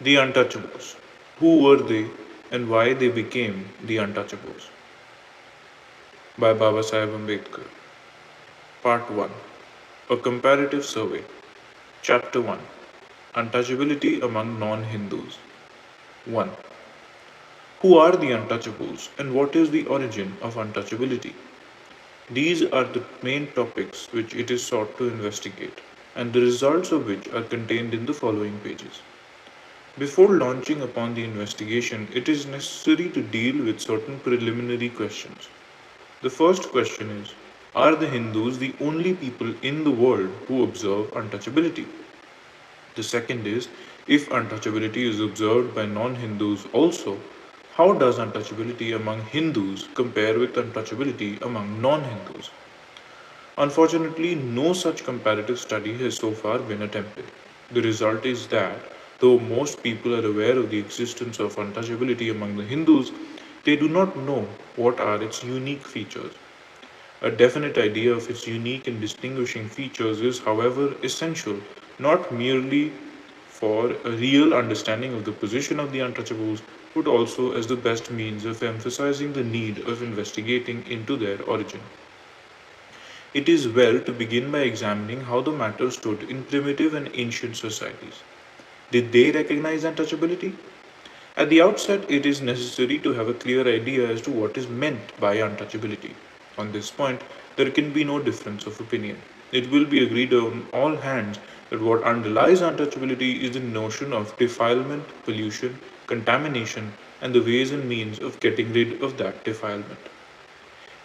The Untouchables. Who were they and why they became the Untouchables? By Baba Sahib Ambedkar. Part 1. A Comparative Survey. Chapter 1. Untouchability among non-Hindus. 1. Who are the Untouchables and what is the origin of untouchability? These are the main topics which it is sought to investigate, and the results of which are contained in the following pages. Before launching upon the investigation, it is necessary to deal with certain preliminary questions. The first question is, are the Hindus the only people in the world who observe untouchability? The second is, if untouchability is observed by non-Hindus also, how does untouchability among Hindus compare with untouchability among non-Hindus? Unfortunately, no such comparative study has so far been attempted. The result is that, though most people are aware of the existence of untouchability among the Hindus, they do not know what are its unique features. A definite idea of its unique and distinguishing features is, however, essential not merely for a real understanding of the position of the untouchables, but also as the best means of emphasizing the need of investigating into their origin. It is well to begin by examining how the matter stood in primitive and ancient societies. Did they recognize untouchability? At the outset, it is necessary to have a clear idea as to what is meant by untouchability. On this point, there can be no difference of opinion. It will be agreed on all hands that what underlies untouchability is the notion of defilement, pollution, contamination, and the ways and means of getting rid of that defilement.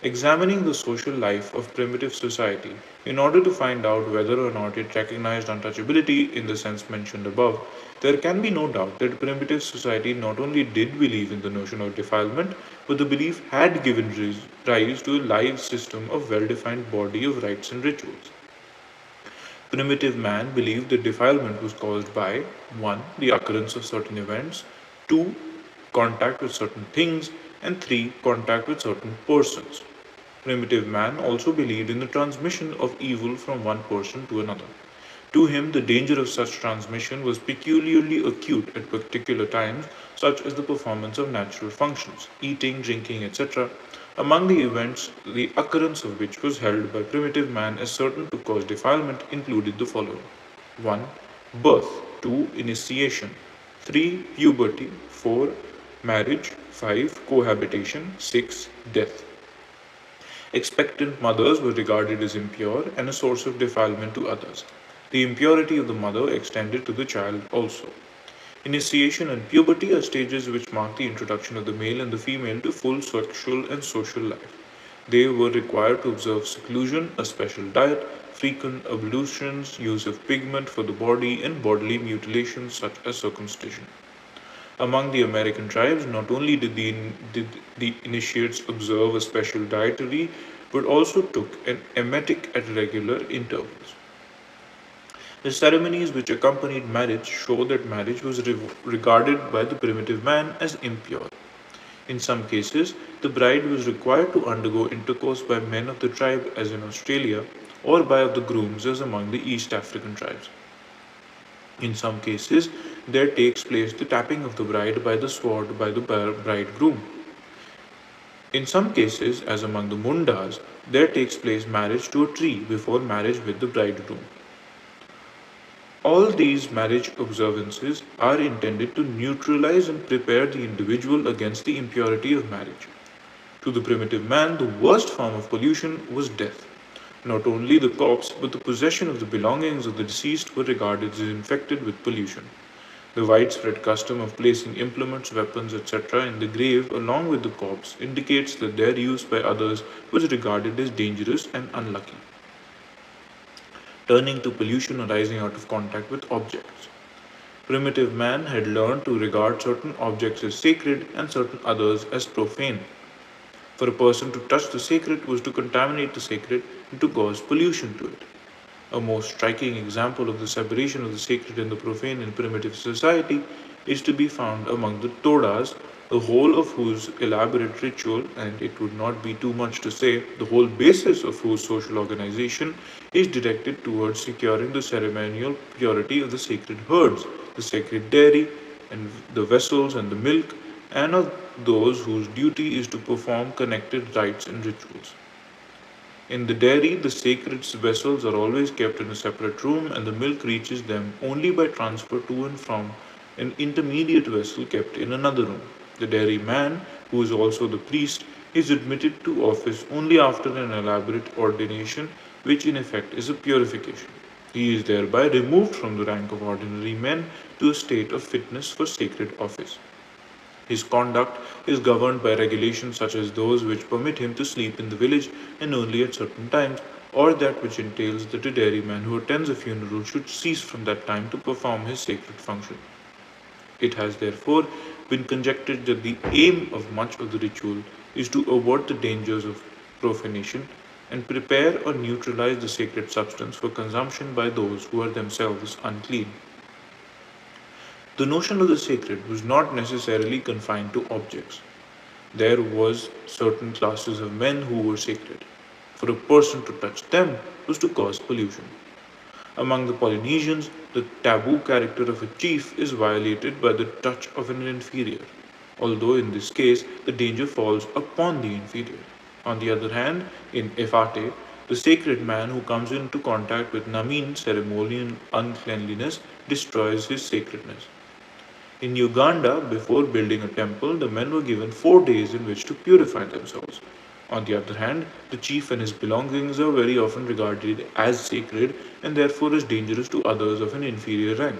Examining the social life of primitive society in order to find out whether or not it recognized untouchability in the sense mentioned above, there can be no doubt that primitive society not only did believe in the notion of defilement, but the belief had given rise to a live system of well defined body of rites and rituals. Primitive man believed that defilement was caused by 1. The occurrence of certain events, 2. Contact with certain things, and 3. Contact with certain persons. Primitive man also believed in the transmission of evil from one person to another. To him, the danger of such transmission was peculiarly acute at particular times, such as the performance of natural functions, eating, drinking, etc., among the events the occurrence of which was held by primitive man as certain to cause defilement included the following: 1. Birth, 2. Initiation, 3. Puberty, 4. Marriage, 5. Cohabitation, 6. Death. Expectant mothers were regarded as impure and a source of defilement to others. The impurity of the mother extended to the child also. Initiation and puberty are stages which mark the introduction of the male and the female to full sexual and social life. They were required to observe seclusion, a special diet, frequent ablutions, use of pigment for the body, and bodily mutilations such as circumcision. Among the American tribes, not only did the initiates observe a special dietary, but also took an emetic at regular intervals. The ceremonies which accompanied marriage show that marriage was regarded by the primitive man as impure. In some cases, the bride was required to undergo intercourse by men of the tribe, as in Australia, or by of the grooms, as among the East African tribes. In some cases, there takes place the tapping of the bride by the sword by the bridegroom. In some cases, as among the Mundas, there takes place marriage to a tree before marriage with the bridegroom. All these marriage observances are intended to neutralize and prepare the individual against the impurity of marriage. To the primitive man, the worst form of pollution was death. Not only the corpse, but the possession of the belongings of the deceased were regarded as infected with pollution. The widespread custom of placing implements, weapons, etc. in the grave along with the corpse indicates that their use by others was regarded as dangerous and unlucky. Turning to pollution arising out of contact with objects. Primitive man had learned to regard certain objects as sacred and certain others as profane. For a person to touch the sacred was to contaminate the sacred and to cause pollution to it. A most striking example of the separation of the sacred and the profane in primitive society is to be found among the Todas, the whole of whose elaborate ritual, and it would not be too much to say, the whole basis of whose social organization is directed towards securing the ceremonial purity of the sacred herds, the sacred dairy, and the vessels and the milk, and of those whose duty is to perform connected rites and rituals. In the dairy, the sacred vessels are always kept in a separate room, and the milk reaches them only by transfer to and from an intermediate vessel kept in another room. The dairyman, who is also the priest, is admitted to office only after an elaborate ordination, which in effect is a purification. He is thereby removed from the rank of ordinary men to a state of fitness for sacred office. His conduct is governed by regulations such as those which permit him to sleep in the village and only at certain times, or that which entails that a dairyman who attends a funeral should cease from that time to perform his sacred function. It has therefore been conjectured that the aim of much of the ritual is to avert the dangers of profanation and prepare or neutralize the sacred substance for consumption by those who are themselves unclean. The notion of the sacred was not necessarily confined to objects. There was certain classes of men who were sacred. For a person to touch them was to cause pollution. Among the Polynesians, the taboo character of a chief is violated by the touch of an inferior, although in this case the danger falls upon the inferior. On the other hand, in Efate, the sacred man who comes into contact with Namin ceremonial uncleanliness destroys his sacredness. In Uganda, before building a temple, the men were given 4 days in which to purify themselves. On the other hand, the chief and his belongings are very often regarded as sacred and therefore as dangerous to others of an inferior rank.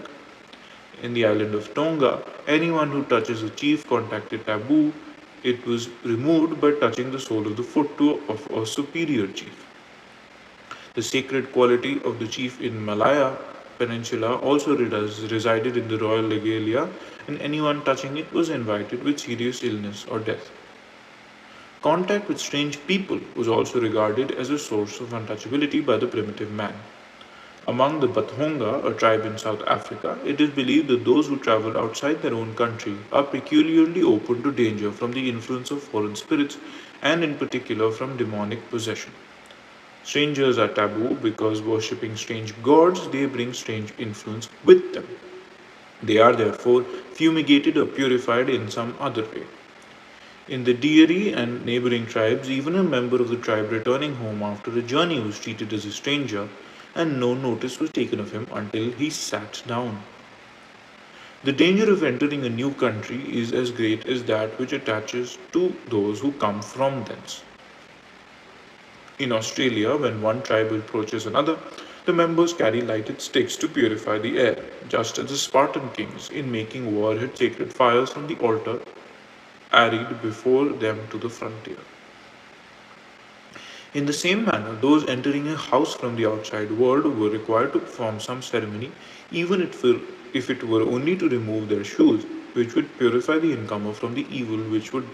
In the island of Tonga, anyone who touches a chief contacted taboo. It was removed by touching the sole of the foot of a superior chief. The sacred quality of the chief in Malaya Peninsula also resided in the royal regalia, and anyone touching it was invited with serious illness or death. Contact with strange people was also regarded as a source of untouchability by the primitive man. Among the Bathonga, a tribe in South Africa, it is believed that those who travel outside their own country are peculiarly open to danger from the influence of foreign spirits and, in particular, from demonic possession. Strangers are taboo because worshipping strange gods, they bring strange influence with them. They are therefore fumigated or purified in some other way. In the Dieri and neighboring tribes, even a member of the tribe returning home after a journey was treated as a stranger, and no notice was taken of him until he sat down. The danger of entering a new country is as great as that which attaches to those who come from thence. In Australia, when one tribe approaches another, the members carry lighted sticks to purify the air, just as the Spartan kings, in making war, had sacred fires from the altar carried before them to the frontier. In the same manner, those entering a house from the outside world were required to perform some ceremony, even if it were only to remove their shoes, which would purify the incomer from the evil which would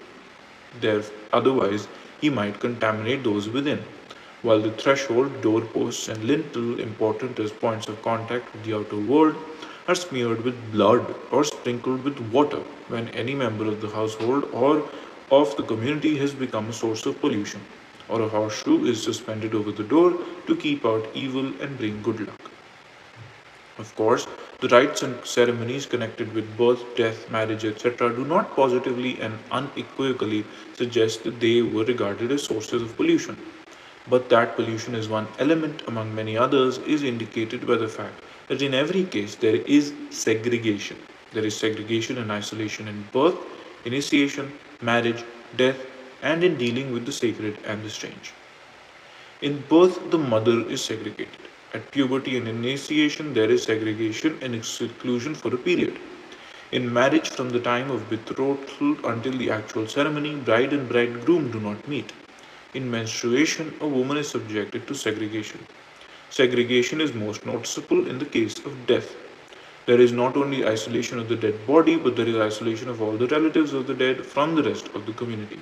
there otherwise he might contaminate those within. While the threshold, doorposts, and lintel, important as points of contact with the outer world, are smeared with blood or sprinkled with water when any member of the household or of the community has become a source of pollution, or a horseshoe is suspended over the door to keep out evil and bring good luck. Of course, the rites and ceremonies connected with birth, death, marriage, etc., do not positively and unequivocally suggest that they were regarded as sources of pollution. But that pollution is one element among many others is indicated by the fact that in every case there is segregation. There is segregation and isolation in birth, initiation, marriage, death, and in dealing with the sacred and the strange. In birth, the mother is segregated. At puberty and initiation, there is segregation and exclusion for a period. In marriage, from the time of betrothal until the actual ceremony, bride and bridegroom do not meet. In menstruation, a woman is subjected to segregation. Segregation is most noticeable in the case of death. There is not only isolation of the dead body, but there is isolation of all the relatives of the dead from the rest of the community.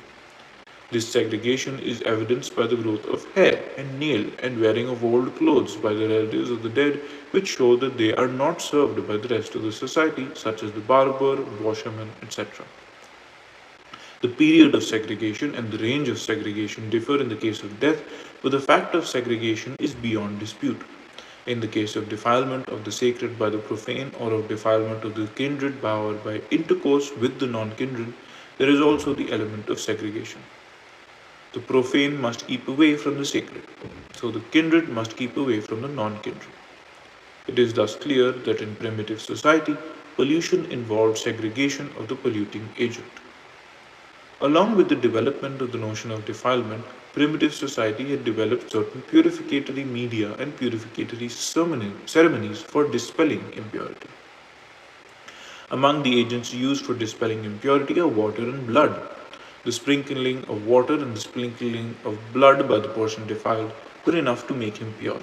This segregation is evidenced by the growth of hair and nail and wearing of old clothes by the relatives of the dead, which show that they are not served by the rest of the society, such as the barber, washerman, etc. The period of segregation and the range of segregation differ in the case of death, but the fact of segregation is beyond dispute. In the case of defilement of the sacred by the profane or of defilement of the kindred power by intercourse with the non kindred, there is also the element of segregation. The profane must keep away from the sacred, so the kindred must keep away from the non kindred. It is thus clear that in primitive society, pollution involved segregation of the polluting agent. Along with the development of the notion of defilement, primitive society had developed certain purificatory media and purificatory ceremonies for dispelling impurity. Among the agents used for dispelling impurity are water and blood. The sprinkling of water and the sprinkling of blood by the person defiled were enough to make him pure.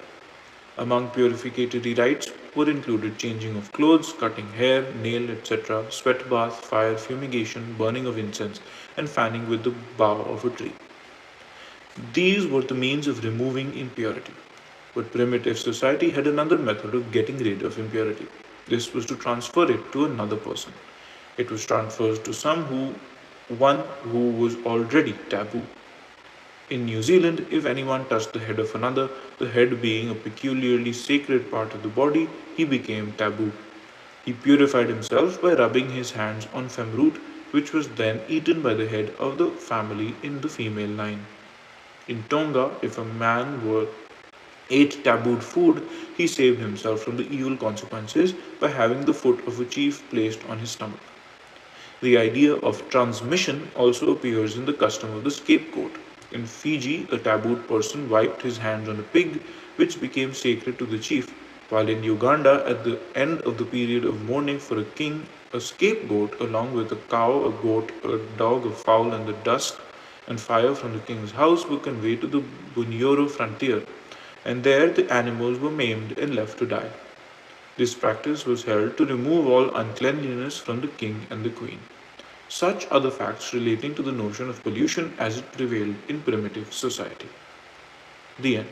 Among purificatory rites were included changing of clothes, cutting hair, nail, etc., sweat bath, fire, fumigation, burning of incense, and fanning with the bough of a tree. These were the means of removing impurity. But primitive society had another method of getting rid of impurity. This was to transfer it to another person. It was transferred to one who was already taboo. In New Zealand, if anyone touched the head of another, the head being a peculiarly sacred part of the body, he became taboo. He purified himself by rubbing his hands on femroot, which was then eaten by the head of the family in the female line. In Tonga, if a man ate tabooed food, he saved himself from the evil consequences by having the foot of a chief placed on his stomach. The idea of transmission also appears in the custom of the scapegoat. In Fiji, a tabooed person wiped his hands on a pig, which became sacred to the chief, while in Uganda, at the end of the period of mourning for a king, a scapegoat, along with a cow, a goat, a dog, a fowl, and the dust and fire from the king's house, were conveyed to the Bunyoro frontier, and there the animals were maimed and left to die. This practice was held to remove all uncleanliness from the king and the queen. Such are the facts relating to the notion of pollution as it prevailed in primitive society. The end.